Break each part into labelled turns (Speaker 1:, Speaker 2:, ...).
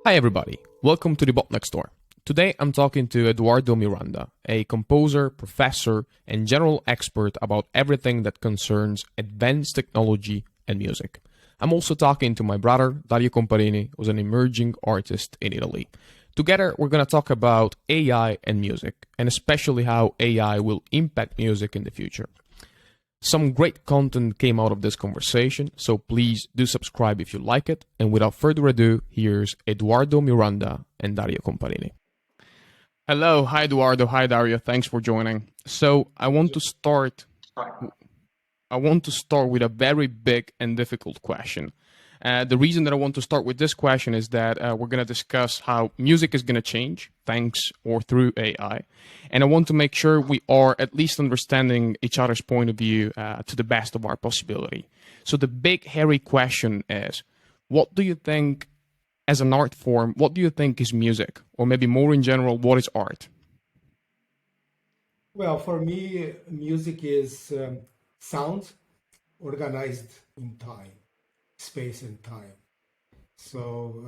Speaker 1: Hi everybody, welcome to the Bot Next Door. Today I'm talking to Eduardo Miranda, a composer, professor, and general expert about everything that concerns advanced technology and music. I'm also talking to my brother, Dario Comparini, who's an emerging artist in Italy. Together, we're going to talk about AI and music, and especially how AI will impact music in the future. Some great content came out of this conversation, so please do subscribe if you like it. And without further ado, here's Eduardo Miranda and Dario Comparini. Hello, hi Eduardo, hi Dario. Thanks for joining. So I want to start. I want to start with a very big and difficult question. The reason that I want to start with this question is that we're going to discuss how music is going to change thanks or through AI. And I want to make sure we are at least understanding each other's point of view to the best of our possibility. So the big, hairy question is, what do you think as an art form, what do you think is music? Or maybe more in general, what is art?
Speaker 2: Well, for me, music is sound organized in time, space and time. So,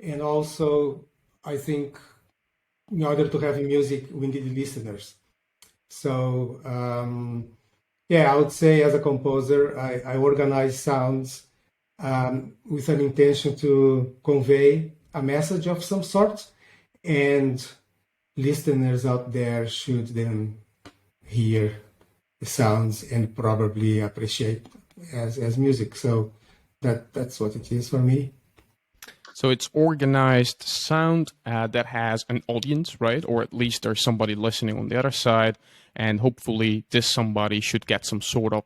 Speaker 2: and also, I think in order to have music, we need listeners. So, yeah, I would say as a composer, I organize sounds with an intention to convey a message of some sort, and listeners out there should then hear the sounds and probably appreciate as music. So that's what it is for me.
Speaker 1: So it's organized sound that has an audience, right? Or at least there's somebody listening on the other side. And hopefully this somebody should get some sort of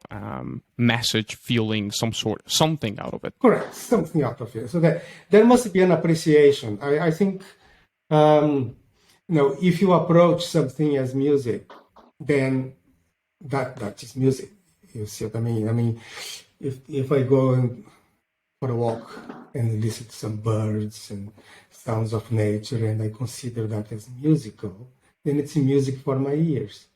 Speaker 1: message, feeling, something out of it.
Speaker 2: Correct, something out of it. So that there must be an appreciation. I think if you approach something as music, then that is music. You see what I mean? I mean, if I go for a walk and listen to some birds and sounds of nature, and I consider that as musical, then it's music for my ears.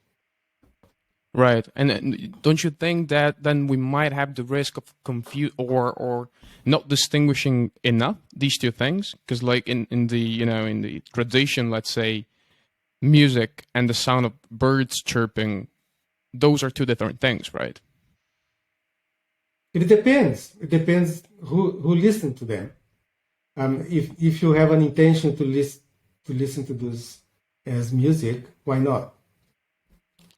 Speaker 1: Right, and don't you think that then we might have the risk of confuse or not distinguishing enough these two things? Because like in the in the tradition, let's say, music and the sound of birds chirping, those are two different things, right?
Speaker 2: It depends. It depends who listen to them. If you have an intention to listen to those as music, why not?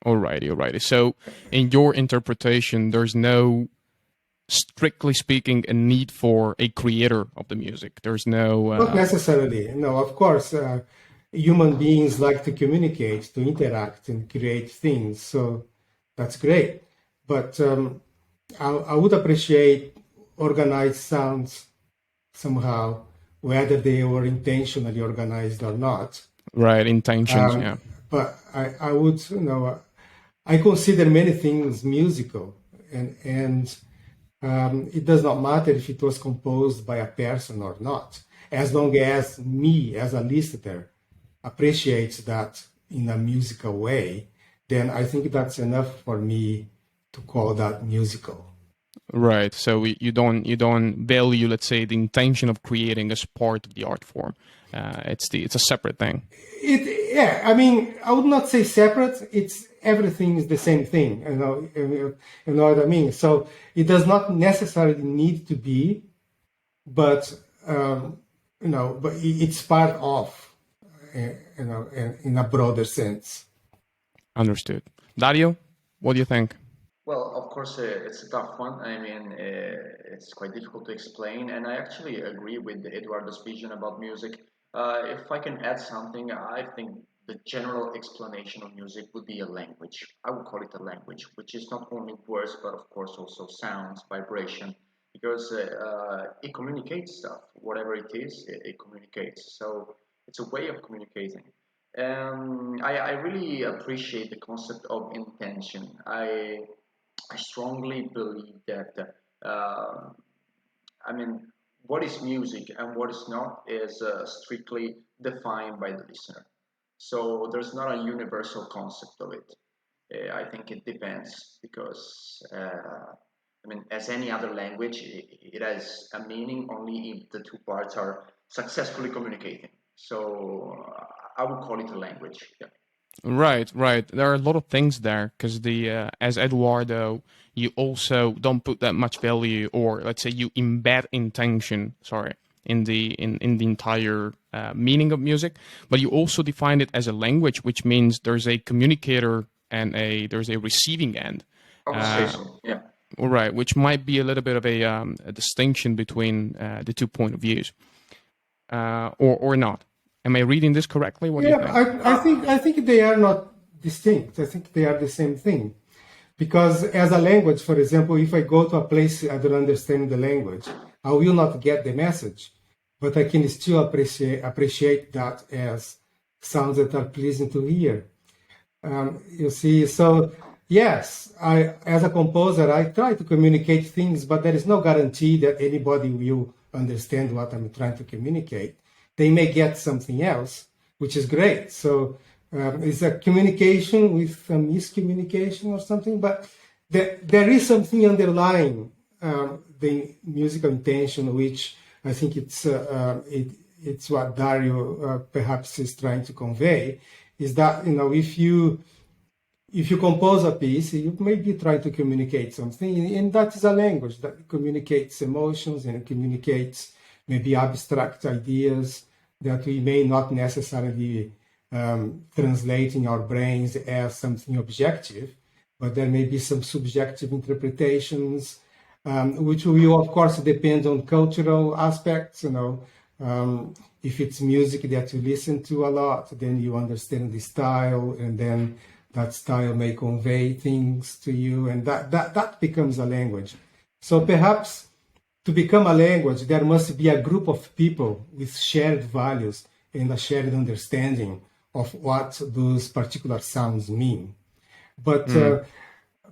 Speaker 1: Alrighty, alrighty. So, in your interpretation, there's no, strictly speaking, a need for a creator of the music. There's no.
Speaker 2: Not necessarily. No, of course, human beings like to communicate, to interact, and create things. So that's great. But I would appreciate organized sounds somehow, whether they were intentionally organized or not.
Speaker 1: Right, intentions,
Speaker 2: Um,
Speaker 1: yeah.
Speaker 2: but I would, I consider many things musical, and it does not matter if it was composed by a person or not, as long as me as a listener appreciates that in a musical way, then I think that's enough for me to call that musical.
Speaker 1: Right. So you don't value, let's say, the intention of creating as part of the art form. It's a separate thing.
Speaker 2: Yeah, I mean, I would not say separate. It's everything is the same thing. You know what I mean. So it does not necessarily need to be, but but it's part of, in a broader sense.
Speaker 1: Understood. Dario, what do you think?
Speaker 3: Well, of course, it's a tough one. I mean, it's quite difficult to explain, and I actually agree with Eduardo's vision about music. If I can add something, I think the general explanation of music would be a language. I would call it a language, which is not only words, but of course also sounds, vibration, because it communicates stuff. Whatever it is, it communicates. So it's a way of communicating. I really appreciate the concept of intention. I strongly believe that, I mean, what is music and what is not is strictly defined by the listener. So there's not a universal concept of it. I think it depends because, I mean, as any other language, it has a meaning only if the two parts are successfully communicating. So I would call it a language. Yeah.
Speaker 1: Right, right. There are a lot of things there because the as Eduardo, you also don't put that much value, or let's say you embed intention. Sorry, in the entire meaning of music, but you also define it as a language, which means there's a communicator and there's a receiving end.
Speaker 3: I would say so. Yeah.
Speaker 1: All right, which might be a little bit of a distinction between the two point of views, or not. Am I reading this correctly? What do you
Speaker 2: Yeah,
Speaker 1: think?
Speaker 2: I think they are not distinct. I think they are the same thing. Because as a language, for example, if I go to a place I don't understand the language, I will not get the message, but I can still appreciate that as sounds that are pleasing to hear. You see, so yes, I as a composer, I try to communicate things, but there is no guarantee that anybody will understand what I'm trying to communicate. They may get something else, which is great. So it's a communication with a miscommunication or something, but there is something underlying the musical intention, which I think it's what Dario perhaps is trying to convey, is that if you compose a piece, you may be trying to communicate something, and that is a language that communicates emotions and communicates maybe abstract ideas that we may not necessarily translate in our brains as something objective, but there may be some subjective interpretations, which will, of course, depend on cultural aspects. If it's music that you listen to a lot, then you understand the style, and then that style may convey things to you, and that becomes a language. So perhaps to become a language, there must be a group of people with shared values and a shared understanding of what those particular sounds mean. But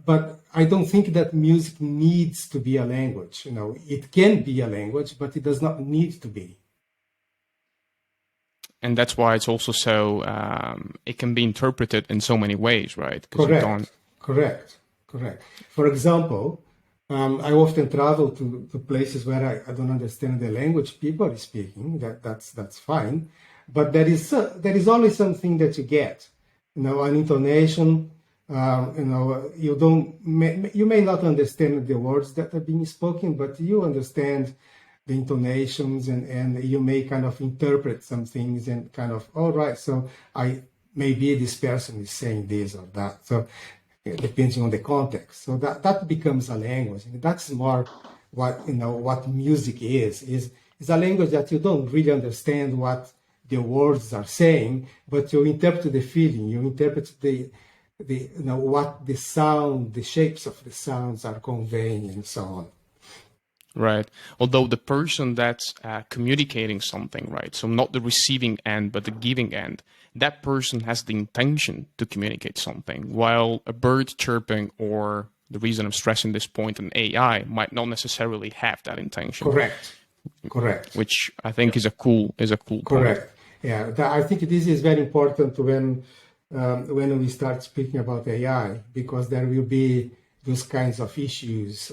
Speaker 2: but I don't think that music needs to be a language. It can be a language, but it does not need to be.
Speaker 1: And that's why it's also so it can be interpreted in so many ways, right? Because you don't.
Speaker 2: Correct, correct. For example, I often travel to places where I don't understand the language people are speaking. That's fine, but there is always something that you get. An intonation. You may not understand the words that are being spoken, but you understand the intonations, and you may kind of interpret some things and kind of, all right, so I maybe this person is saying this or that. So depending on the context. So that becomes a language. And that's more what music is a language that you don't really understand what the words are saying, but you interpret the feeling, you interpret what the sound, the shapes of the sounds are conveying, and so on.
Speaker 1: Right. Although the person that's communicating something, right? So not the receiving end, but the giving end. That person has the intention to communicate something, while a bird chirping, or the reason I'm stressing this point, an AI might not necessarily have that intention,
Speaker 2: Correct.
Speaker 1: which I think is a cool point.
Speaker 2: Correct. Yeah, I think this is very important when we start speaking about AI, because there will be those kinds of issues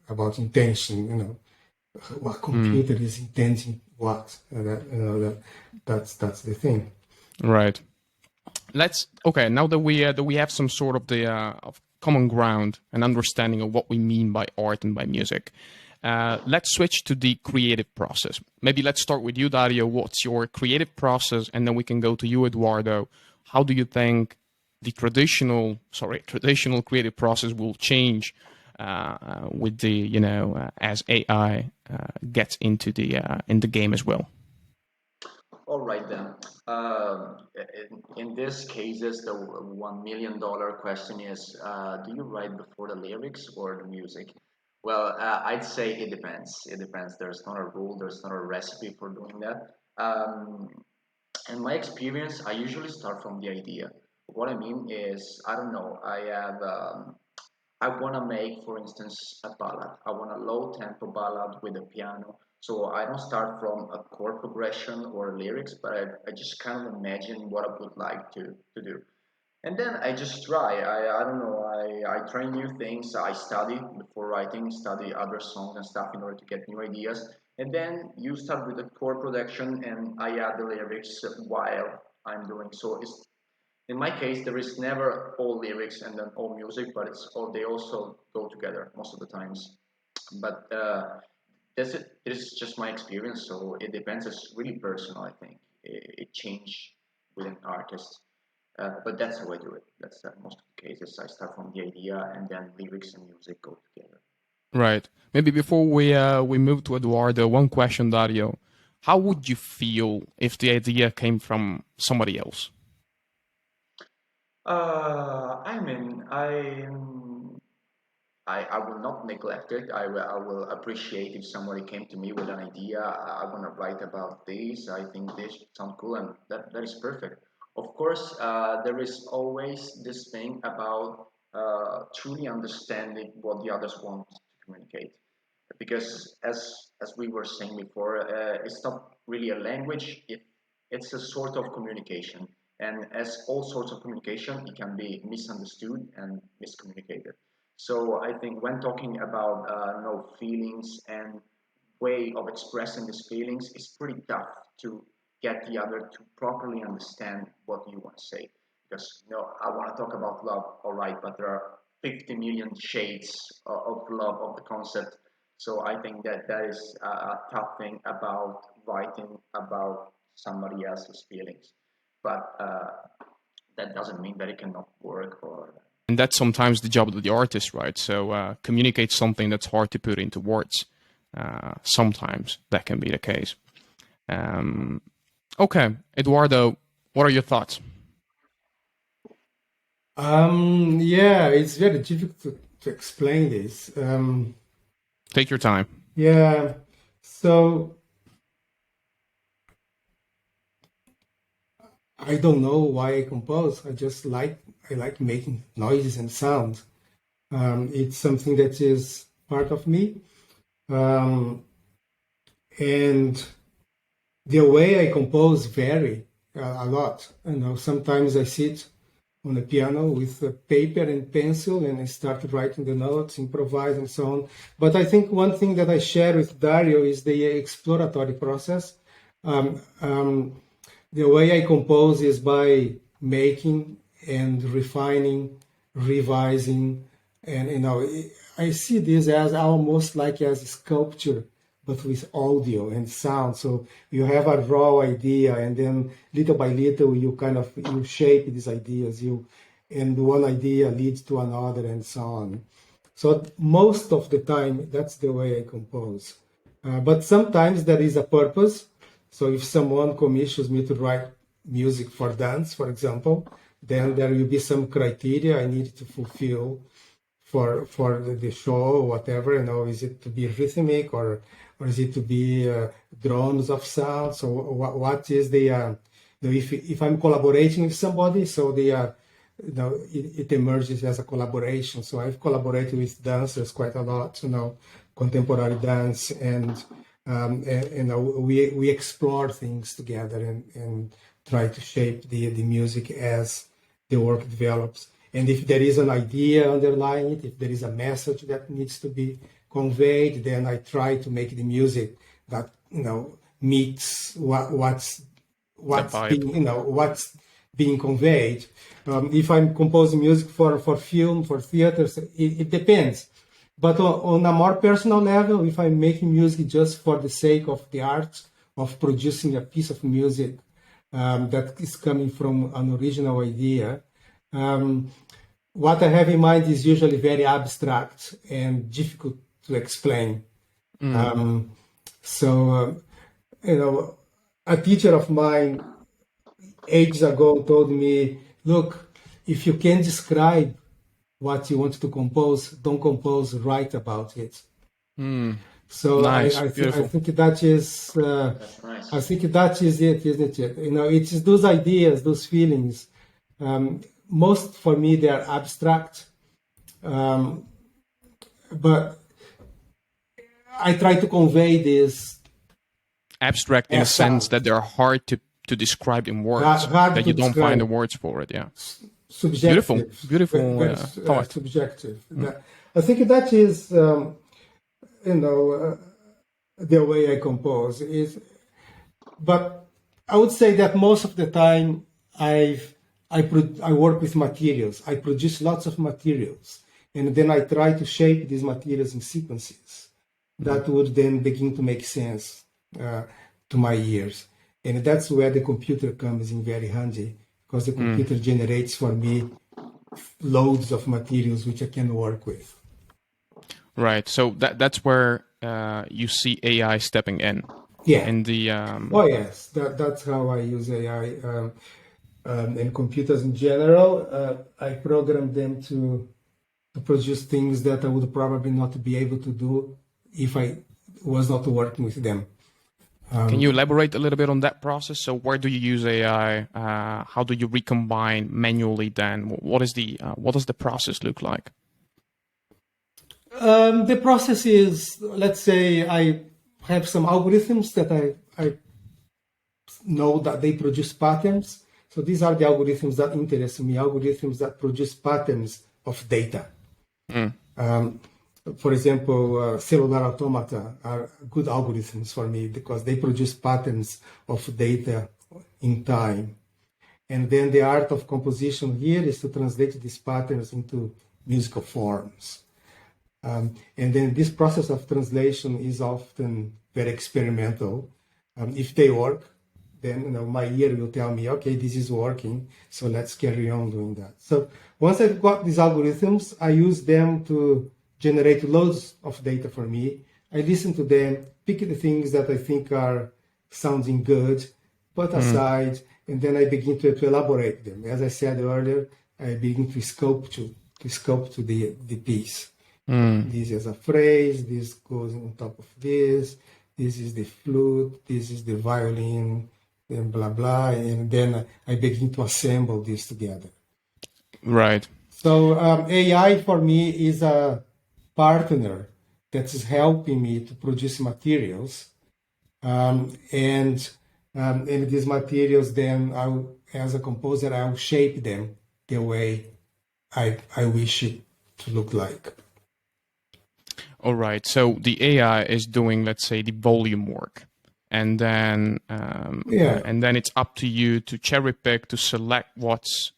Speaker 2: about intention. What computer is intending what? That's the thing.
Speaker 1: Right. Okay. Now that we have some sort of the of common ground and understanding of what we mean by art and by music, let's switch to the creative process. Maybe let's start with you, Dario. What's your creative process, and then we can go to you, Eduardo. How do you think the traditional creative process will change with the as AI gets into the game as well?
Speaker 3: All right then. In this cases, the $1 million question is: do you write before the lyrics or the music? Well, I'd say it depends. It depends. There's not a rule. There's not a recipe for doing that. In my experience, I usually start from the idea. What I mean is, I don't know. I want to make, for instance, a ballad. I want a low tempo ballad with a piano. So I don't start from a chord progression or lyrics, but I just kind of imagine what I would like to do. And then I just try. I don't know. I try new things. I study before writing, study other songs and stuff in order to get new ideas. And then you start with the core production, and I add the lyrics while I'm doing so. In my case, there is never all lyrics and then all music, but it's all they also go together most of the times. But that's it. This is just my experience, so it depends. It's really personal, I think. It change with an artist, but that's how I do it. That's most of the cases. I start from the idea, and then lyrics and music go together.
Speaker 1: Right. Maybe before we move to Eduardo, one question, Dario. How would you feel if the idea came from somebody else?
Speaker 3: I mean, I will not neglect it. I will appreciate if somebody came to me with an idea. I want to write about this. I think this sounds cool, and that is perfect. Of course, there is always this thing about truly understanding what the others want to communicate, because as we were saying before, it's not really a language. It's a sort of communication, and as all sorts of communication, it can be misunderstood and miscommunicated. So I think when talking about no feelings and way of expressing these feelings, it's pretty tough to get the other to properly understand what you want to say. Because I want to talk about love, all right, but there are 50 million shades of love of the concept. So I think that is a tough thing about writing about somebody else's feelings. But that doesn't mean that it cannot work or
Speaker 1: And that's sometimes the job of the artist, right? So communicate something that's hard to put into words. Sometimes that can be the case. Um, okay, Eduardo, what are your thoughts?
Speaker 2: Yeah, it's very difficult to explain this.
Speaker 1: Take your time.
Speaker 2: Yeah, so I don't know why I compose. I like making noises and sounds. It's something that is part of me, um, and the way I compose vary a lot. Sometimes I sit on the piano with a paper and pencil and I start writing the notes, improvise and so on. But I think one thing that I share with Dario is the exploratory process. Um, um, the way I compose is by making and refining, revising, and I see this as almost like as sculpture, but with audio and sound. So you have a raw idea, and then little by little you you shape these ideas. And one idea leads to another, and so on. So most of the time, that's the way I compose. But sometimes there is a purpose. So if someone commissions me to write music for dance, for example, then there will be some criteria I need to fulfill for the show or whatever. Is it to be rhythmic or is it to be drones of sound? So what is the if I'm collaborating with somebody, so it emerges as a collaboration. So I've collaborated with dancers quite a lot, contemporary dance, and we explore things together and try to shape the music as the work develops. And if there is an idea underlying it, if there is a message that needs to be conveyed, then I try to make the music that meets
Speaker 1: Vibe.
Speaker 2: what's being conveyed. If I'm composing music for film, for theaters, it depends. But on a more personal level, if I'm making music just for the sake of the art of producing a piece of music that is coming from an original idea, what I have in mind is usually very abstract and difficult to explain. So, a teacher of mine ages ago told me, look, if you can describe what you want to compose, don't compose, write about it. So
Speaker 1: Nice,
Speaker 2: I
Speaker 1: beautiful.
Speaker 2: think that is
Speaker 3: that's nice.
Speaker 2: I think that is it, isn't it? It is those ideas, those feelings. Most for me they are abstract, but I try to convey this
Speaker 1: Abstract in a
Speaker 2: as
Speaker 1: sense
Speaker 2: sound,
Speaker 1: that they're hard to describe in words,
Speaker 2: hard
Speaker 1: that
Speaker 2: to
Speaker 1: you don't find the
Speaker 2: describe.
Speaker 1: words for it. Yeah.
Speaker 2: subjective,
Speaker 1: Beautiful
Speaker 2: very
Speaker 1: thought.
Speaker 2: subjective. I think that is, the way I compose is, but I would say that most of the time I work with materials. I produce lots of materials, and then I try to shape these materials in sequences that would then begin to make sense to my ears. And that's where the computer comes in very handy, because the computer generates for me loads of materials which I can work with.
Speaker 1: Right. So that's where you see AI stepping in.
Speaker 2: Yeah.
Speaker 1: In the
Speaker 2: Oh yes, that's how I use AI and computers in general. I program them to produce things that I would probably not be able to do if I was not working with them.
Speaker 1: Can you elaborate a little bit on that process? So where do you use AI? How do you recombine manually then? What does the process look like?
Speaker 2: The process is, let's say I have some algorithms that I know that they produce patterns. So these are the algorithms that interest me, algorithms that produce patterns of data. For example, cellular automata are good algorithms for me because they produce patterns of data in time. And then the art of composition here is to translate these patterns into musical forms. And then this process of translation is often very experimental. If they work, then my ear will tell me, okay, this is working, so let's carry on doing that. So once I've got these algorithms, I use them to generate loads of data for me. I listen to them, pick the things that I think are sounding good, put aside, and then I begin to elaborate them. As I said earlier, I begin to sculpt to the piece. This is a phrase, this goes on top of this is the flute, this is the violin, and blah, blah, and then I begin to assemble this together.
Speaker 1: Right.
Speaker 2: So AI for me is a partner that is helping me to produce materials, and these materials then, as a composer, I'll shape them the way I wish it to look like.
Speaker 1: All right. So the AI is doing, let's say, the volume work, and then it's up to you to cherry pick, to select what's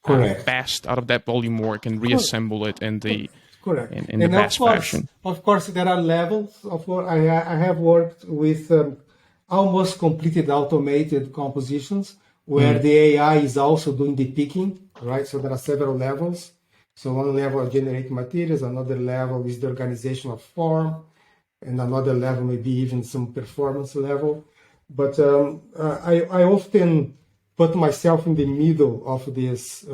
Speaker 1: best out of that volume work and reassemble it in the in the best fashion.
Speaker 2: Of course, there are levels of work. I have worked with almost completed automated compositions where the AI is also doing the picking, right? So there are several levels. So one level is generating materials, another level is the organization of form, and another level may be even some performance level. But I often put myself in the middle of this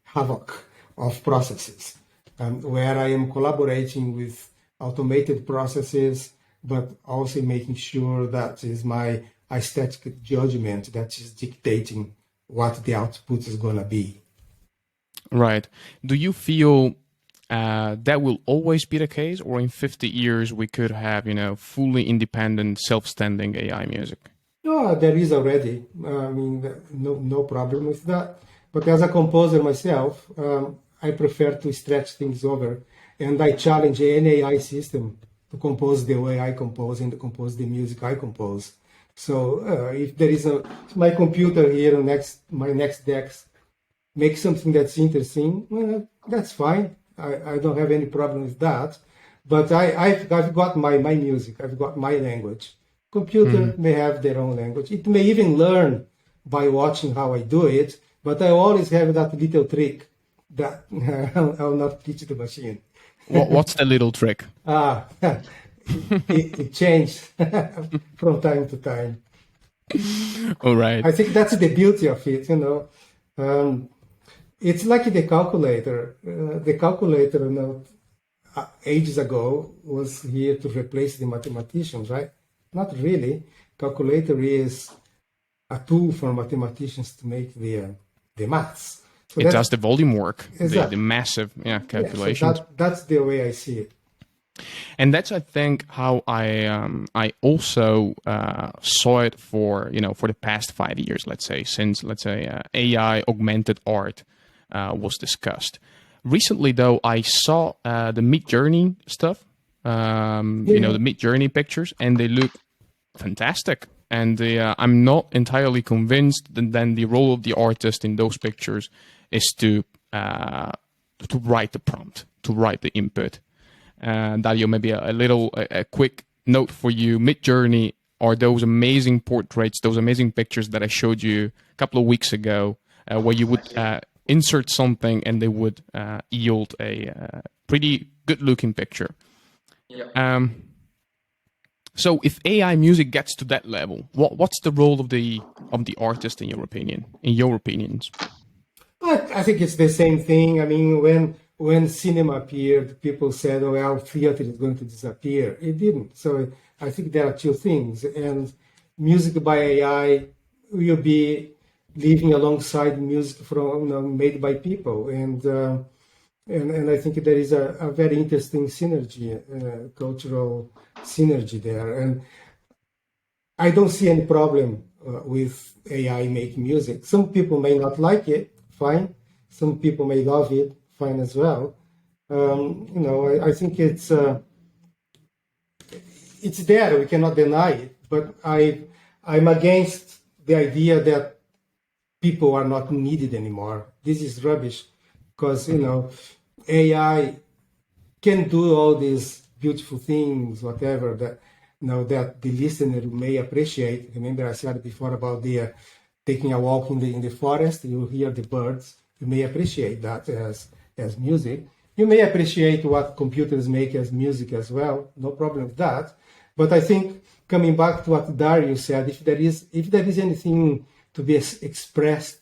Speaker 2: havoc of processes, where I am collaborating with automated processes, but also making sure that is my aesthetic judgment that is dictating what the output is going to be.
Speaker 1: Right. Do you feel that will always be the case, or in 50 years we could have, fully independent, self-standing AI music?
Speaker 2: No, there is already. I mean, no problem with that. But as a composer myself, I prefer to stretch things over, and I challenge any AI system to compose the way I compose and to compose the music I compose. So if there is my computer here my next desk, make something that's interesting, that's fine. I don't have any problem with that. But I've got my music. I've got my language. Computer may have their own language. It may even learn by watching how I do it. But I always have that little trick that I'll not teach the machine.
Speaker 1: What's the little trick?
Speaker 2: It changed from time to time.
Speaker 1: All right.
Speaker 2: I think that's the beauty of it, It's like the calculator. The calculator, ages ago, was here to replace the mathematicians, right? Not really. Calculator is a tool for mathematicians to make the maths. So
Speaker 1: it does the volume work,
Speaker 2: exactly.
Speaker 1: the massive calculations.
Speaker 2: So that's the way I see it.
Speaker 1: And that's, I think, how I also saw it for the past 5 years, let's say, since AI augmented art was discussed. Recently, though, I saw the Mid Journey stuff, the Mid Journey pictures, and they look fantastic. And I'm not entirely convinced that then the role of the artist in those pictures is to write the prompt, to write the input. Dario, maybe a quick note for you. Mid Journey are those amazing portraits, those amazing pictures that I showed you a couple of weeks ago, where you would insert something and they would yield a pretty good-looking picture.
Speaker 3: Yeah.
Speaker 1: So if AI music gets to that level, what's the role of the artist in your opinion? In your opinions?
Speaker 2: I think it's the same thing. I mean, when cinema appeared, people said, "Oh, well, theater is going to disappear." It didn't. So I think there are two things, and music by AI will be living alongside music from made by people, and I think there is a very interesting synergy, cultural synergy there, and I don't see any problem with AI making music. Some people may not like it, fine. Some people may love it, fine as well. I think it's there. We cannot deny it. But I'm against the idea that people are not needed anymore. This is rubbish, because AI can do all these beautiful things, whatever that that the listener may appreciate. Remember, I said before about the taking a walk in the forest. You hear the birds. You may appreciate that as music. You may appreciate what computers make as music as well. No problem with that. But I think coming back to what Dario said, if there is anything to be expressed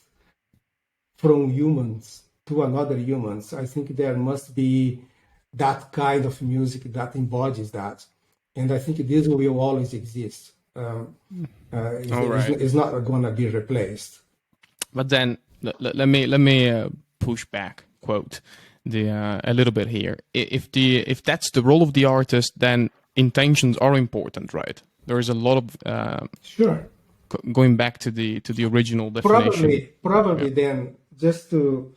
Speaker 2: from humans to another humans, I think there must be that kind of music that embodies that. And I think this will always exist. It's not going to be replaced.
Speaker 1: But then let me push back, quote a little bit here. If that's the role of the artist, then intentions are important, right? There is a lot of
Speaker 2: sure.
Speaker 1: Going back to the original definition.
Speaker 2: Probably then, just to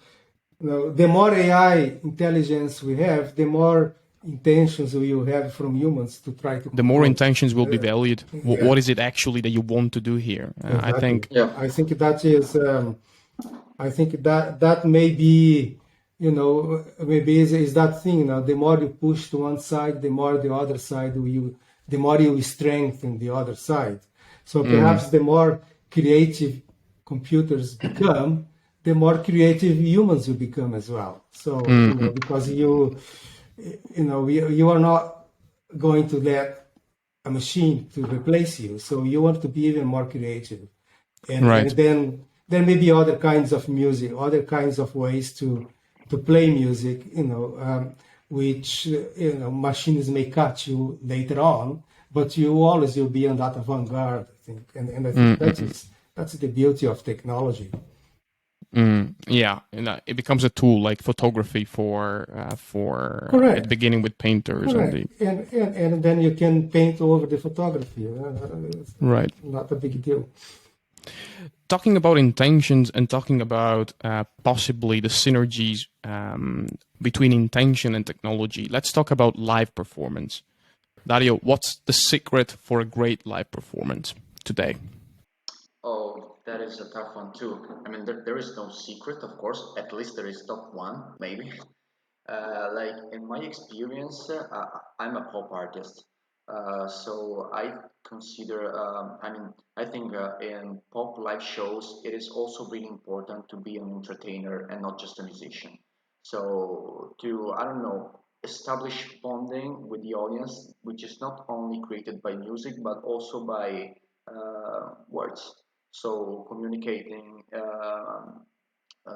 Speaker 2: the more AI intelligence we have, the more intentions we will have from humans to try to.
Speaker 1: The more intentions will be valued. What is it actually that you want to do here?
Speaker 2: Exactly.
Speaker 1: I think.
Speaker 3: Yeah.
Speaker 2: I think that is. I think that may be. Maybe is that thing. The more you push to one side, the more the other side the more you strengthen the other side. So perhaps the more creative computers become, the more creative humans will become as well. So because you are not going to let a machine to replace you. So you want to be even more creative, and then there may be other kinds of music, other kinds of ways to play music. Which machines may catch you later on, but you always will be on that avant-garde, I think, and I think that's the beauty of technology.
Speaker 1: Yeah, and it becomes a tool like photography for at the beginning with painters.
Speaker 2: And then you can paint over the photography.
Speaker 1: Right.
Speaker 2: Not a big deal.
Speaker 1: Talking about intentions and talking about possibly the synergies between intention and technology, let's talk about live performance. Dario, what's the secret for a great live performance today?
Speaker 3: Oh, that is a tough one too. I mean, there is no secret, of course. At least there is not one, maybe. Like in my experience, I'm a pop artist, so I consider. I think in pop live shows, it is also really important to be an entertainer and not just a musician. So to I don't know establish bonding with the audience, which is not only created by music but also by words. So communicating.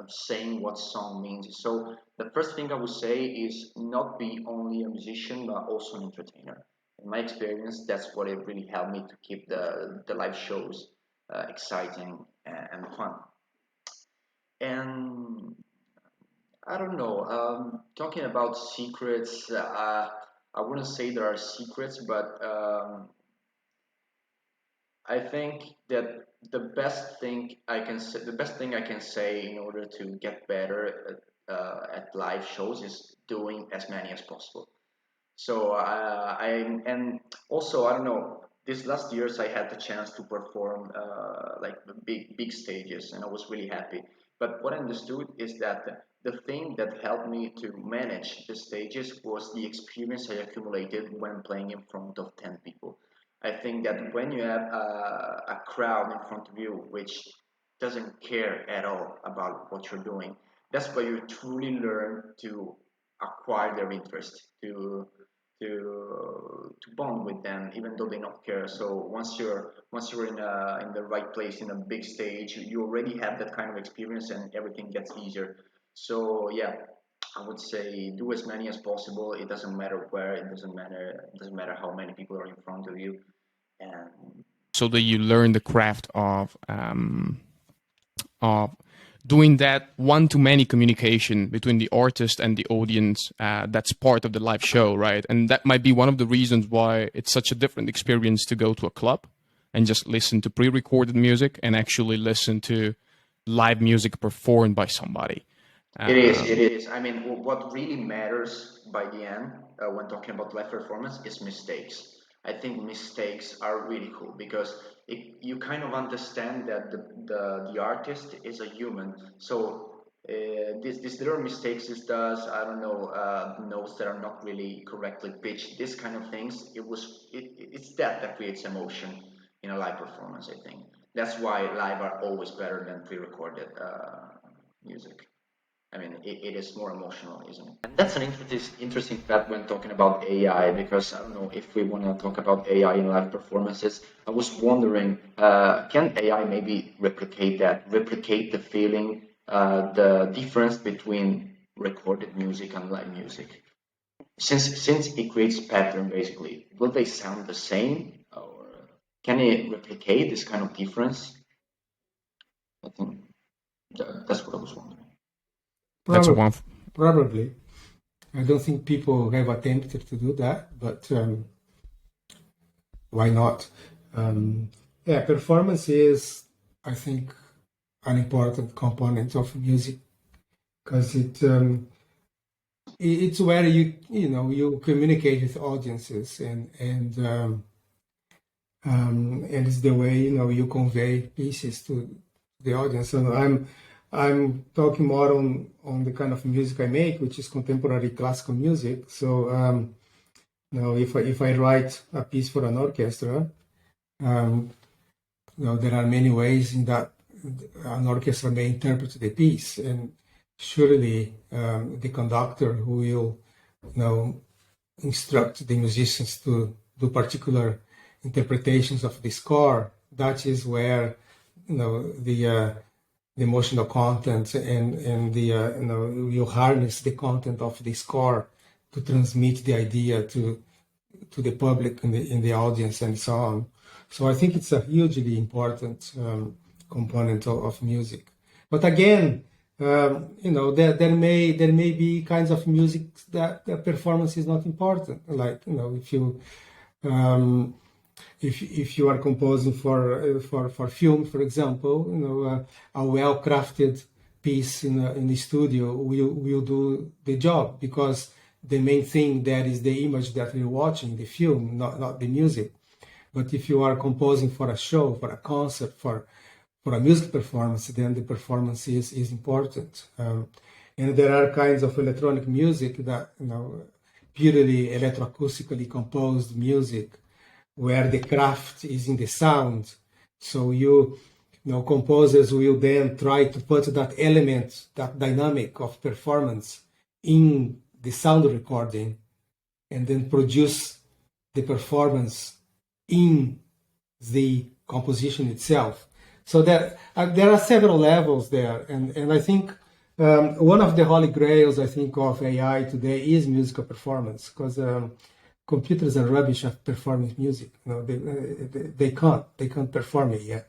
Speaker 3: Saying what song means. So the first thing I would say is not be only a musician but also an entertainer. In my experience, that's what it really helped me to keep the live shows exciting and fun. And I don't know. Talking about secrets, I wouldn't say there are secrets, but I think that the best thing I can say in order to get better at live shows is doing as many as possible. So and also I don't know. These last years I had the chance to perform like the big stages, and I was really happy. But what I understood is that the thing that helped me to manage the stages was the experience I accumulated when playing in front of 10 people. I think that when you have a crowd in front of you which doesn't care at all about what you're doing, that's where you truly learn to acquire their interest, to bond with them even though they don't care. So once you're in the right place in a big stage, you already have that kind of experience and everything gets easier. So yeah, I would say do as many as possible. It doesn't matter where, it doesn't matter how many people are in front of you. And
Speaker 1: So that you learn the craft of doing that one-to-many communication between the artist and the audience. That's part of the live show, right? And that might be one of the reasons why it's such a different experience to go to a club and just listen to pre-recorded music and actually listen to live music performed by somebody.
Speaker 3: it is. It is. I mean, what really matters by the end, when talking about live performance, is mistakes. I think mistakes are really cool because you kind of understand that the artist is a human. So these little mistakes it does, I don't know, notes that are not really correctly pitched, this kind of things. It's that creates emotion in a live performance. I think that's why live are always better than pre-recorded music. I mean, it is more emotional, isn't it? And that's an interesting fact when talking about AI, because I don't know if we want to talk about AI in live performances. I was wondering, can AI maybe replicate the feeling, the difference between recorded music and live music? Since it creates pattern, basically, will they sound the same, or can it replicate this kind of difference? I think that's what I was wondering.
Speaker 1: That's
Speaker 2: Probably,
Speaker 1: one.
Speaker 2: probably. I don't think people have attempted to do that, but why not? Yeah, performance is, I think, an important component of music because it's where you communicate with audiences and it's the way you convey pieces to the audience. And I'm talking more on the kind of music I make, which is contemporary classical music. So if I write a piece for an orchestra, there are many ways in that an orchestra may interpret the piece, and surely the conductor who will instruct the musicians to do particular interpretations of the score. That is where the emotional content and the you harness the content of the score to transmit the idea to the public in the audience and so on. So I think it's a hugely important component of music. But again, there may be kinds of music that the performance is not important. Like if you are composing for film, for example, a well-crafted piece in the studio will do the job because the main thing there is the image that we're watching, the film, not the music. But if you are composing for a show, for a concert, for a music performance, then the performance is important. And there are kinds of electronic music that, purely electroacoustically composed music, where the craft is in the sound. So composers will then try to put that element, that dynamic of performance in the sound recording, and then produce the performance in the composition itself. So there are several levels there, and I think one of the holy grails, I think, of AI today is musical performance, because computers are rubbish at performing music. They can't perform it yet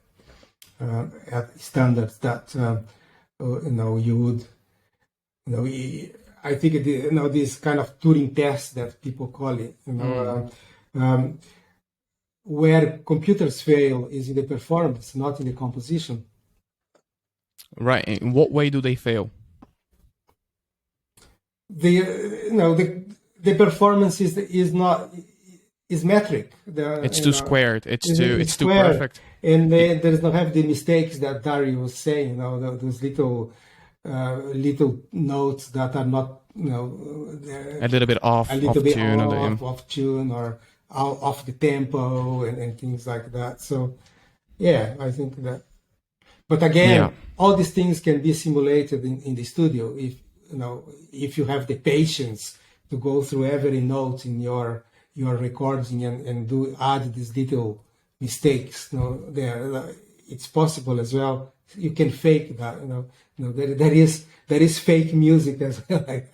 Speaker 2: at standards that you would. I think this kind of Turing test that people call it. where computers fail is in the performance, not in the composition.
Speaker 1: Right. In what way do they fail?
Speaker 2: The performance is metric.
Speaker 1: It's too squared. It's too
Speaker 2: square.
Speaker 1: perfect.
Speaker 2: And there does not have the mistakes that Dario was saying. Those little notes that are not
Speaker 1: a little bit off
Speaker 2: tune or off the tempo and things like that. So yeah, I think that. But again, all these things can be simulated in the studio if you have the patience to go through every note in your recording and add these little mistakes. There it's possible as well. You can fake that. There is fake music as well, like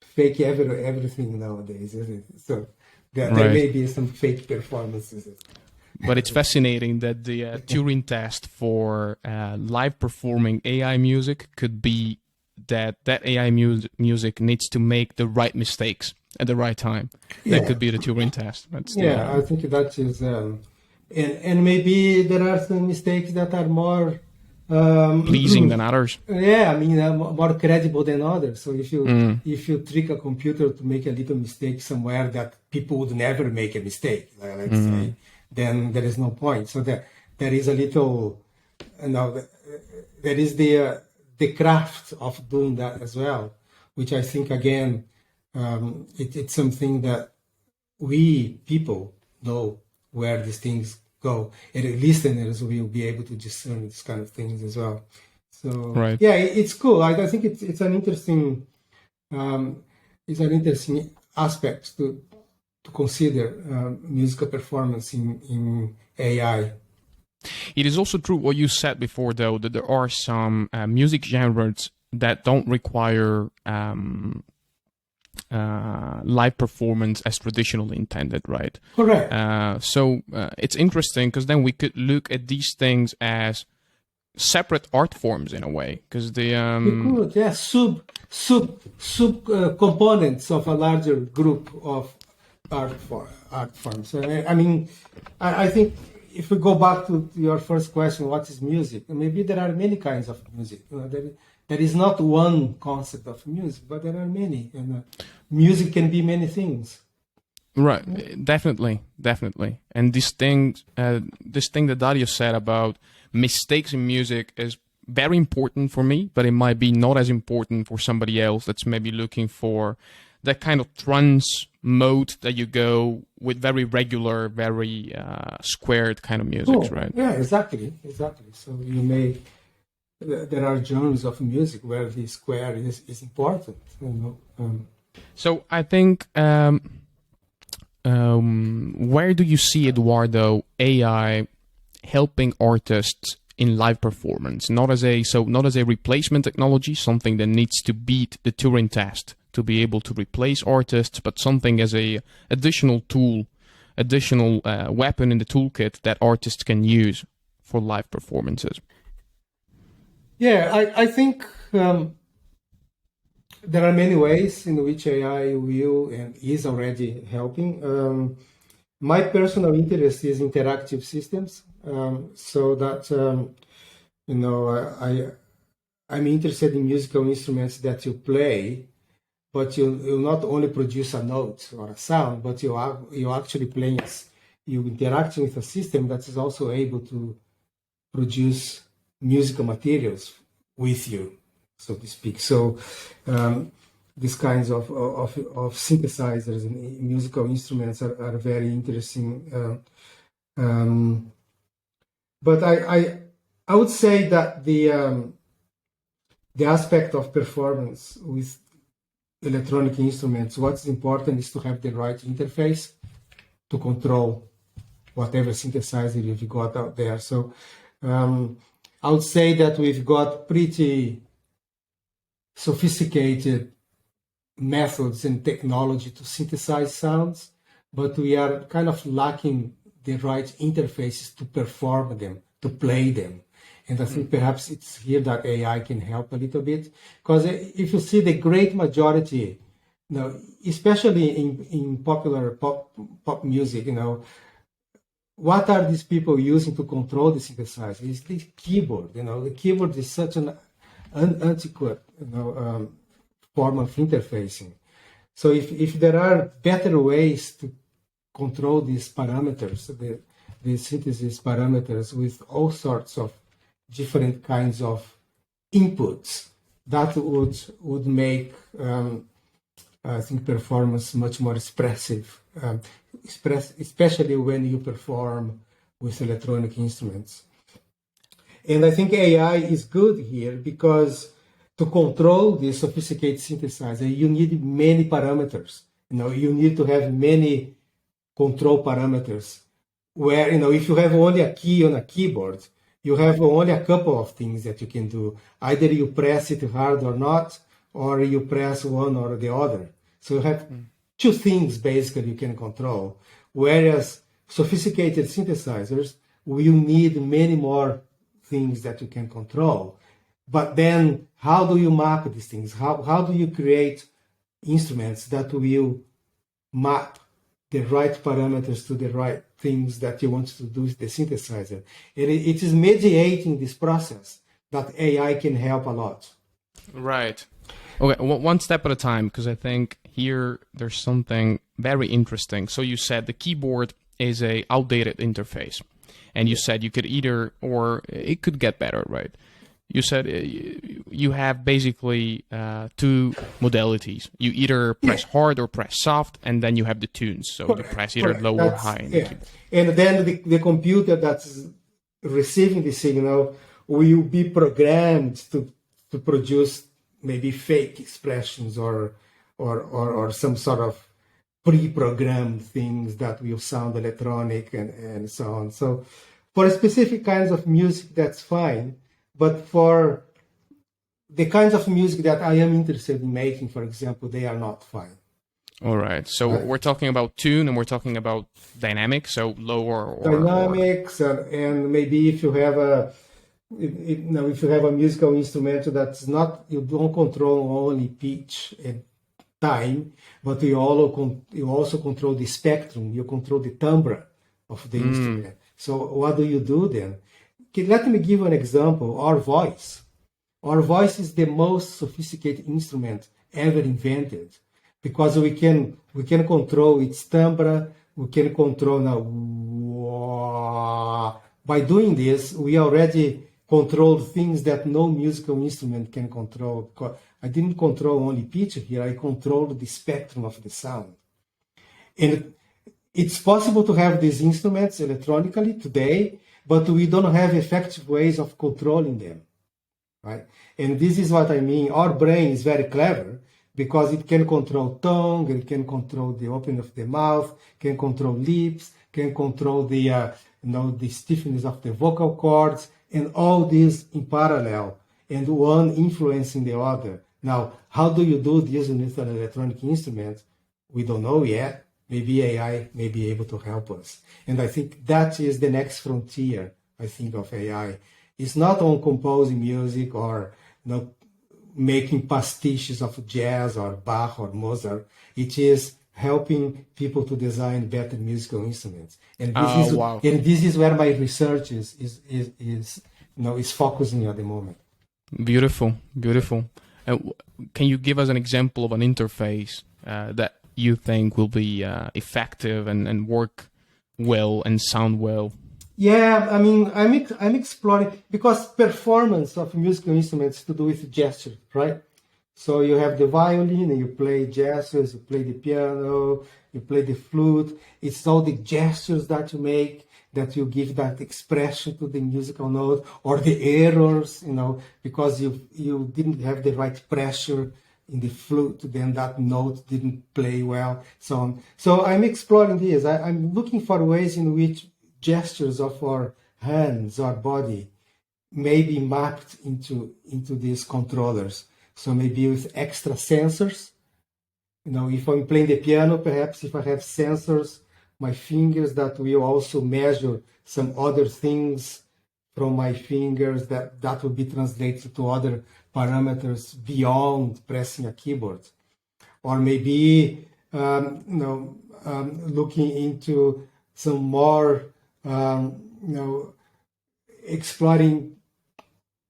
Speaker 2: fake everything nowadays, isn't it? So there may be some fake performances.
Speaker 1: But it's fascinating that the Turing test for live performing AI music could be that AI music needs to make the right mistakes at the right time. Yeah. That could be the Turing test.
Speaker 2: I think that is, and maybe there are some mistakes that are more
Speaker 1: pleasing than others.
Speaker 2: Yeah, I mean, more credible than others. So if you trick a computer to make a little mistake somewhere that people would never make a mistake, let's say, then there is no point. So there is a little, there is the craft of doing that as well, which I think again, it's something that we people know where these things go, and listeners will be able to discern these kind of things as well. So yeah, it's cool. I think it's an interesting aspect to consider musical performance in AI.
Speaker 1: It is also true what you said before, though, that there are some music genres that don't require live performance as traditionally intended, right?
Speaker 2: Correct.
Speaker 1: So it's interesting because then we could look at these things as separate art forms in a way, because sub
Speaker 2: components of a larger group of art forms. I mean, I think if we go back to your first question, what is music? Maybe there are many kinds of music. There is not one concept of music, but there are many, and music can be many things.
Speaker 1: Right, definitely. And this thing that Dario said about mistakes in music is very important for me, but it might be not as important for somebody else that's maybe looking for that kind of trance mode that you go with very regular, very squared kind of music, right?
Speaker 2: Yeah, exactly. So there are genres of music where the square is important.
Speaker 1: So I think, where do you see, Eduardo, AI helping artists in live performance? Not as a replacement technology, something that needs to beat the Turing test to be able to replace artists, but something as a additional tool, additional weapon in the toolkit that artists can use for live performances.
Speaker 2: Yeah, I think there are many ways in which AI will and is already helping. My personal interest is interactive systems, so that I'm interested in musical instruments that you play, but you not only produce a note or a sound, but you actually playing, you interacting with a system that is also able to produce musical materials with you, so to speak. So these kinds of synthesizers and musical instruments are very interesting. But I would say that the aspect of performance with electronic instruments, what's important is to have the right interface to control whatever synthesizer you've got out there. So I would say that we've got pretty sophisticated methods and technology to synthesize sounds, but we are kind of lacking the right interfaces to perform them, to play them. And I think perhaps it's here that AI can help a little bit, because if you see the great majority, especially in popular pop music, what are these people using to control the synthesizer? It's the keyboard. The keyboard is such an antiquated, form of interfacing. So if there are better ways to control these parameters, the synthesis parameters with all sorts of different kinds of inputs, that would make I think performance much more expressive, especially when you perform with electronic instruments. And I think AI is good here because to control this sophisticated synthesizer, you need many parameters. You need to have many control parameters where, if you have only a key on a keyboard, you have only a couple of things that you can do. Either you press it hard or not, or you press one or the other. So you have two things basically you can control. Whereas sophisticated synthesizers will need many more things that you can control. But then how do you map these things? How do you create instruments that will map the right parameters to the right things that you want to do with the synthesizer? And it is mediating this process that AI can help a lot.
Speaker 1: Right. Okay, one step at a time, because I think here there's something very interesting. So you said the keyboard is a outdated interface, and you said you could either, or it could get better, right? You said you have basically two modalities. You either press hard or press soft, and then you have the tunes. So you press either low or high.
Speaker 2: And then the computer that's receiving the signal will be programmed to produce maybe fake expressions or some sort of pre-programmed things that will sound electronic and so on. So for specific kinds of music, that's fine. But for the kinds of music that I am interested in making, for example, they are not fine.
Speaker 1: All right. So we're talking about tune and we're talking about dynamic, so lower or
Speaker 2: dynamics, and maybe if you have if you have a musical instrument that's not, you don't control only pitch and time, but you also control the spectrum. You control the timbre of the instrument. So what do you do then? Let me give an example. Our voice. Our voice is the most sophisticated instrument ever invented because we can control its timbre. We can control now. By doing this, we already control things that no musical instrument can control. I didn't control only pitch here. I controlled the spectrum of the sound. And it's possible to have these instruments electronically today, but we don't have effective ways of controlling them, right? And this is what I mean. Our brain is very clever because it can control tongue, it can control the opening of the mouth, can control lips, can control the the stiffness of the vocal cords, and all this in parallel, and one influencing the other. Now, how do you do this with an electronic instrument? We don't know yet. Maybe AI may be able to help us. And I think that is the next frontier, I think, of AI. It's not on composing music or making pastiches of jazz or Bach or Mozart. It is helping people to design better musical instruments. And this is where my research is focusing at the moment.
Speaker 1: Beautiful. Can you give us an example of an interface that you think will be effective and work well and sound well?
Speaker 2: Yeah, I mean, I'm exploring, because performance of musical instruments to do with gesture, right? So you have the violin and you play gestures, you play the piano, you play the flute. It's all the gestures that you make that you give that expression to the musical note, or the errors, because you didn't have the right pressure in the flute, then that note didn't play well, so on. So I'm exploring this. I'm looking for ways in which gestures of our hands, our body, may be mapped into these controllers. So maybe with extra sensors. If I'm playing the piano, perhaps if I have sensors, my fingers, that will also measure some other things from my fingers that will be translated to other parameters beyond pressing a keyboard. Or maybe looking into some more you know, exploring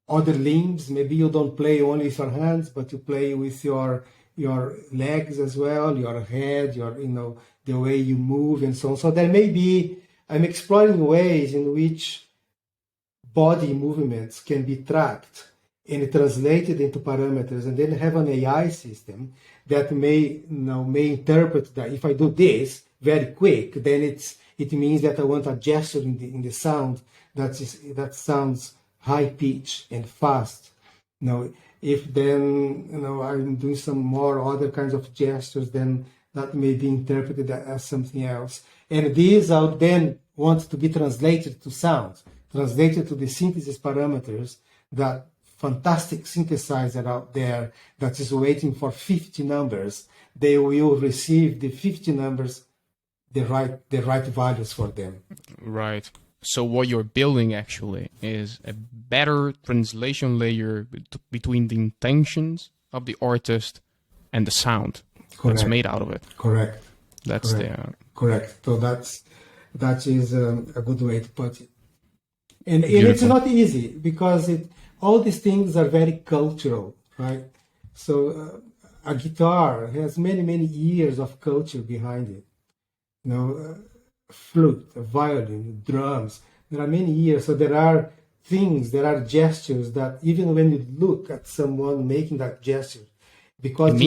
Speaker 2: other limbs. Maybe you don't play only with your hands, but you play with your legs as well, your head, your the way you move and so on. So there may be I'm exploring ways in which body movements can be tracked and translated into parameters, and then have an AI system that may interpret that if I do this very quick, then it means that I want a gesture in the sound that sounds high pitch and fast. If then I'm doing some more other kinds of gestures, then that may be interpreted as something else. And these I would then want to be translated to sound, translated to the synthesis parameters, that fantastic synthesizer out there that is waiting for 50 numbers. They will receive the 50 numbers, the right values for them.
Speaker 1: Right. So what you're building actually is a better translation layer between the intentions of the artist and the sound that's made out of it.
Speaker 2: Correct.
Speaker 1: That's
Speaker 2: correct. So that is a good way to put it. And it's not easy because all these things are very cultural, right? So a guitar has many years of culture behind it. Flute, violin, drums. There are many years. So there are gestures that even when you look at someone making that gesture, because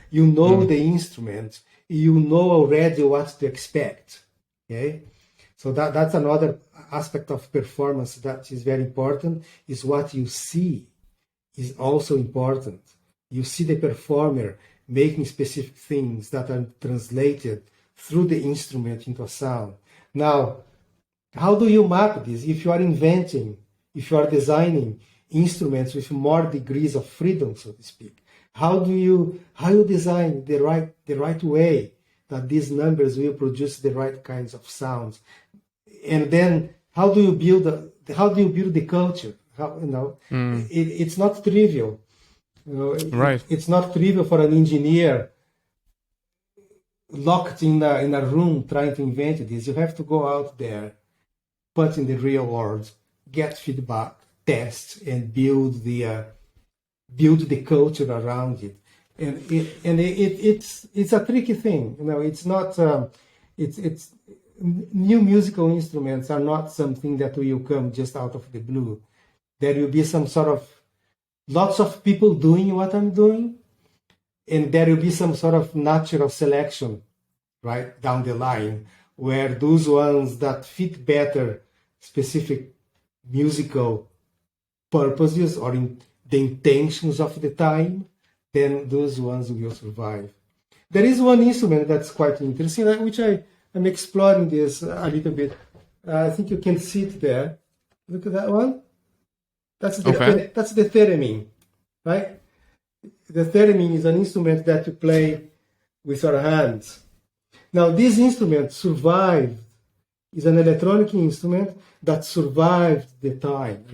Speaker 2: you know the instrument, you know already what to expect. Okay, so that's another aspect of performance that is very important. Is what you see is also important. You see the performer making specific things that are translated through the instrument into a sound. Now, how do you map this? If you are inventing, if you are designing instruments with more degrees of freedom, so to speak, how do you design the right way that these numbers will produce the right kinds of sounds? And then how do you build the culture? It's not trivial.
Speaker 1: Right.
Speaker 2: It's not trivial for an engineer locked in a room trying to invent this. You have to go out there, put in the real world, get feedback, test, and build the culture around it. And it's a tricky thing. It's not. It's new musical instruments are not something that will come just out of the blue. There will be some sort of lots of people doing what I'm doing, and there will be some sort of natural selection right down the line, where those ones that fit better specific musical purposes or in the intentions of the time, then those ones will survive. There is one instrument that's quite interesting, which I'm exploring this a little bit. I think you can see it there. Look at that one. That's the theremin, right? The theremin is an instrument that you play with your hands. Now, this instrument is an electronic instrument that survived the time.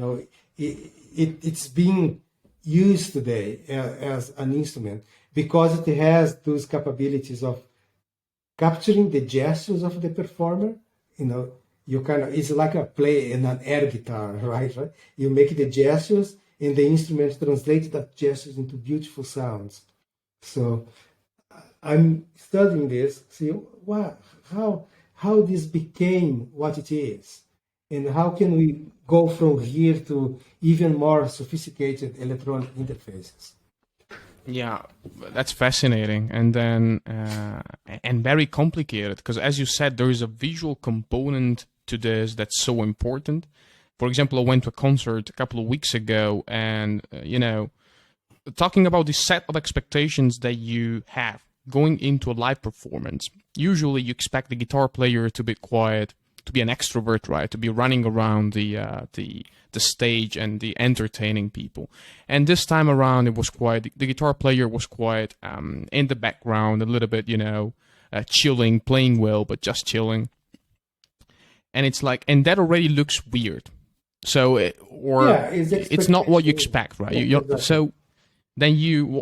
Speaker 2: It's being used today as an instrument because it has those capabilities of capturing the gestures of the performer. It's like a play in an air guitar, right? You make the gestures and the instrument translates that gestures into beautiful sounds. So I'm studying this, see how this became what it is, and how can we go from here to even more sophisticated electronic interfaces.
Speaker 1: Yeah, that's fascinating, and then and very complicated, because as you said, there is a visual component to this that's so important. For example, I went to a concert a couple of weeks ago, and talking about the set of expectations that you have going into a live performance. Usually, you expect the guitar player to be quiet, to be an extrovert, right? To be running around the stage and the entertaining people. And this time around, it was quiet. The guitar player was quiet, in the background, a little bit, chilling, playing well, but just chilling. And it's like, and that already looks weird. So, it's not what you expect, right?
Speaker 2: Exactly.
Speaker 1: So then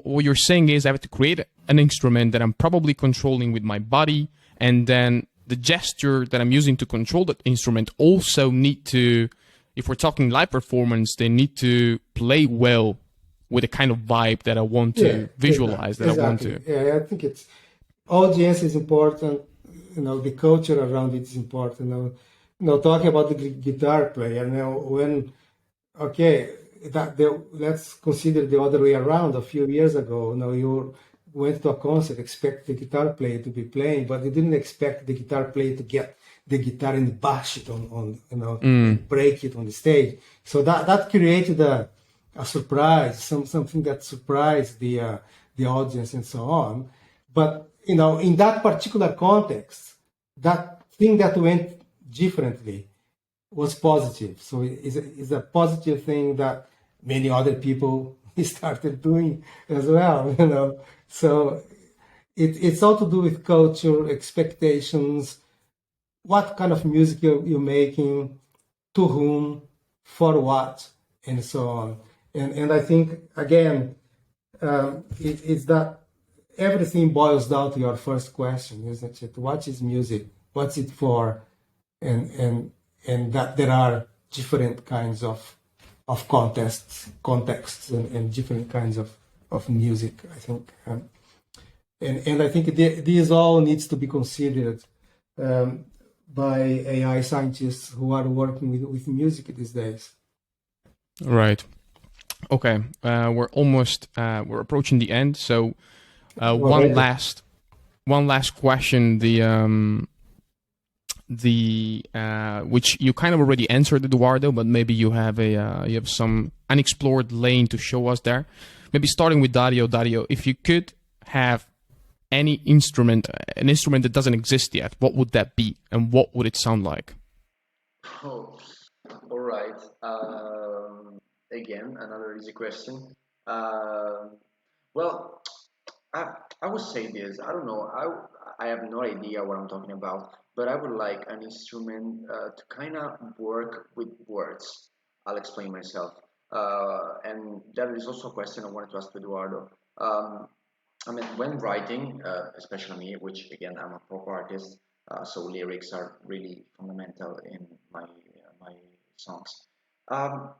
Speaker 1: what you're saying is I have to create an instrument that I'm probably controlling with my body, and then the gesture that I'm using to control that instrument also need to, if we're talking live performance, they need to play well with the kind of vibe that I want to visualize, that I want to.
Speaker 2: Yeah, I think it's audience is important. The culture around it is important. Talking about the guitar player. Let's consider the other way around. A few years ago, you went to a concert, expect the guitar player to be playing, but you didn't expect the guitar player to get the guitar and bash it on and break it on the stage. So that created a surprise, something that surprised the audience and so on. But in that particular context, that thing that went differently was positive. So it's a positive thing that many other people started doing as well. So it's all to do with culture, expectations, what kind of music you're making, to whom, for what, and so on. And I think, again, it's that everything boils down to your first question, isn't it? What is music? What's it for? And that there are different kinds of contexts and different kinds of music, I think. And I think these all needs to be considered by AI scientists who are working with music these days.
Speaker 1: Right. Okay. We're almost we're approaching the end. So one last question. The which you kind of already answered, Eduardo, but maybe you have you have some unexplored lane to show us there. Maybe starting with Dario. Dario, if you could have any instrument, an instrument that doesn't exist yet, what would that be, and what would it sound like?
Speaker 3: Oh, all right. Again, another easy question. Well, I would say this. I don't know. I have no idea what I'm talking about, but I would like an instrument to kind of work with words. I'll explain myself. And that is also a question I wanted to ask Eduardo. I mean, when writing, especially me, which again I'm a pop artist, so lyrics are really fundamental in my songs. Um,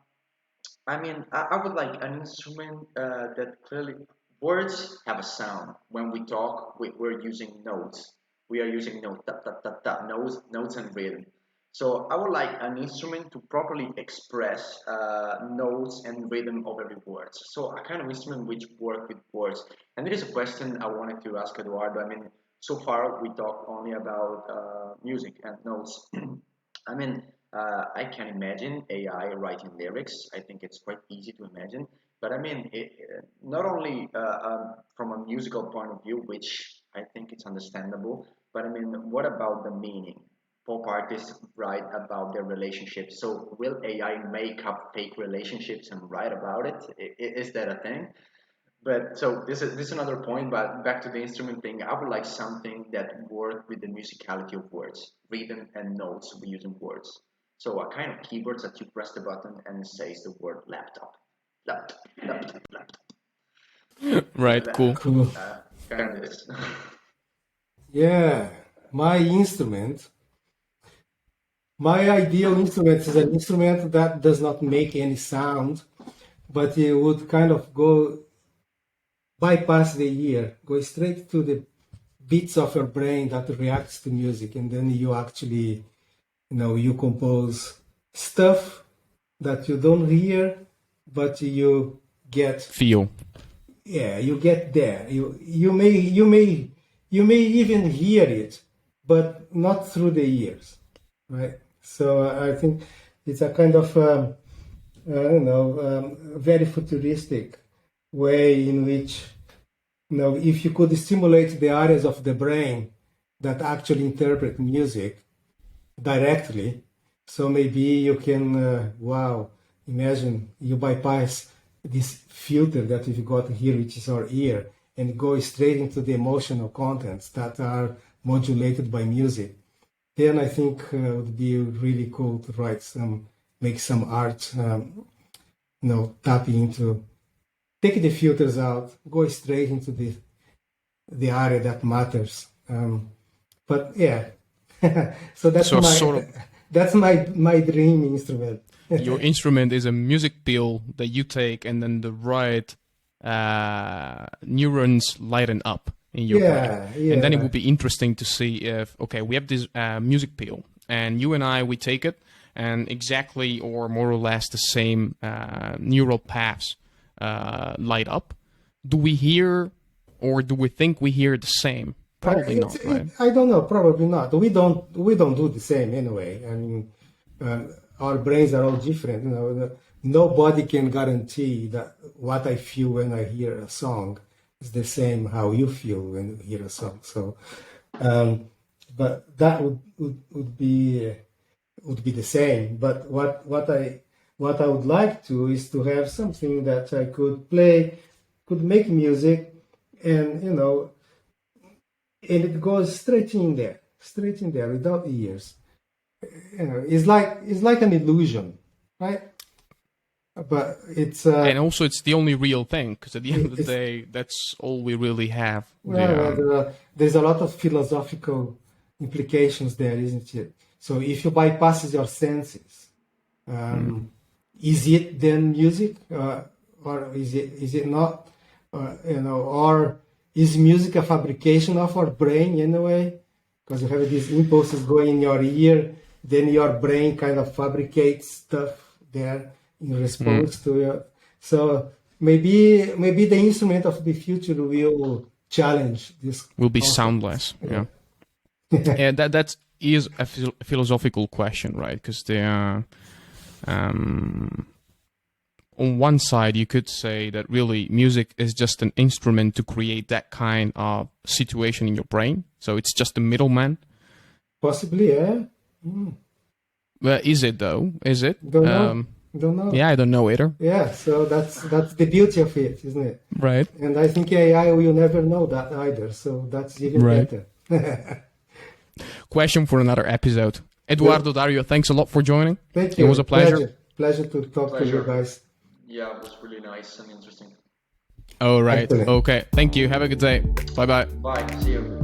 Speaker 3: I mean, I would like an instrument that clearly words have a sound. When we talk, we're using notes. We are using notes, tap, tap, tap, tap, notes and rhythm. So I would like an instrument to properly express notes and rhythm of every word. So a kind of instrument which work with words. And there is a question I wanted to ask Eduardo. I mean, so far we talk only about music and notes. I mean, I can imagine AI writing lyrics. I think it's quite easy to imagine. But I mean, not only from a musical point of view, which I think it's understandable, but I mean, what about the meaning? Pop artists write about their relationships. So will AI make up fake relationships and write about it? Is that a thing? But so this is another point. But back to the instrument thing, I would like something that work with the musicality of words, rhythm and notes we using words. So a kind of keyboards that you press the button and it says the word laptop, laptop, laptop, laptop.
Speaker 1: Right. Cool.
Speaker 2: Cool.
Speaker 3: Kind of this.
Speaker 2: Yeah, my ideal instrument is an instrument that does not make any sound, but it would kind of bypass the ear, go straight to the bits of your brain that reacts to music, and then you actually, you compose stuff that you don't hear, but you get
Speaker 1: Feel.
Speaker 2: Yeah, you get there. You may even hear it, but not through the ears, right? So I think it's a kind of I don't know, very futuristic way in which, if you could stimulate the areas of the brain that actually interpret music directly, so maybe you can, imagine you bypass this filter that you've got here, which is our ear, and go straight into the emotional contents that are modulated by music. Then I think it would be really cool to make some art, tapping into, take the filters out, go straight into the area that matters. But yeah, So that's
Speaker 1: So
Speaker 2: my
Speaker 1: sort of
Speaker 2: that's my dream instrument.
Speaker 1: your instrument is a music pill that you take, and then the right neurons lighten up in your brain.
Speaker 2: Yeah,
Speaker 1: And then it
Speaker 2: yeah.
Speaker 1: would be interesting to see if, okay, we have this music pill, and you and I, we take it, and exactly or more or less the same neural paths light up. Do we hear, or do we think we hear the same? Probably not, right?
Speaker 2: I don't know. Probably not. We don't do the same anyway. I mean, our brains are all different. Nobody can guarantee that what I feel when I hear a song is the same how you feel when you hear a song. So, but that would be the same. But what I would like to is to have something that I could play, could make music, and and it goes straight in there without ears. It's like an illusion, right? But it's
Speaker 1: And also, it's the only real thing, because at the end of the
Speaker 2: it's
Speaker 1: day, that's all we really have.
Speaker 2: there's a lot of philosophical implications there, isn't it? So if you bypass your senses, is it then music, or is it not? Or is music a fabrication of our brain in a way? Because you have these impulses going in your ear, then your brain kind of fabricates stuff there in response to it. So maybe the instrument of the future will challenge this
Speaker 1: Will be
Speaker 2: concept.
Speaker 1: soundless. Yeah. Yeah, that is a philosophical question, right? Because on one side, you could say that really music is just an instrument to create that kind of situation in your brain. So it's just a middleman.
Speaker 2: Possibly, yeah.
Speaker 1: Well, is it though? Is it?
Speaker 2: Don't know. Don't know.
Speaker 1: Yeah, I don't know either.
Speaker 2: Yeah, so that's the beauty of it, isn't it?
Speaker 1: Right.
Speaker 2: And I think AI will never know that either. So that's even
Speaker 1: Right.
Speaker 2: better.
Speaker 1: Question for another episode. Eduardo, Dario, thanks a lot for joining.
Speaker 2: Thank you.
Speaker 1: It was a pleasure.
Speaker 2: Pleasure to talk to you guys.
Speaker 3: Yeah, it was really nice and interesting.
Speaker 1: All right.
Speaker 2: Excellent.
Speaker 1: Okay. Thank you. Have a good day. Bye bye.
Speaker 3: Bye. See you.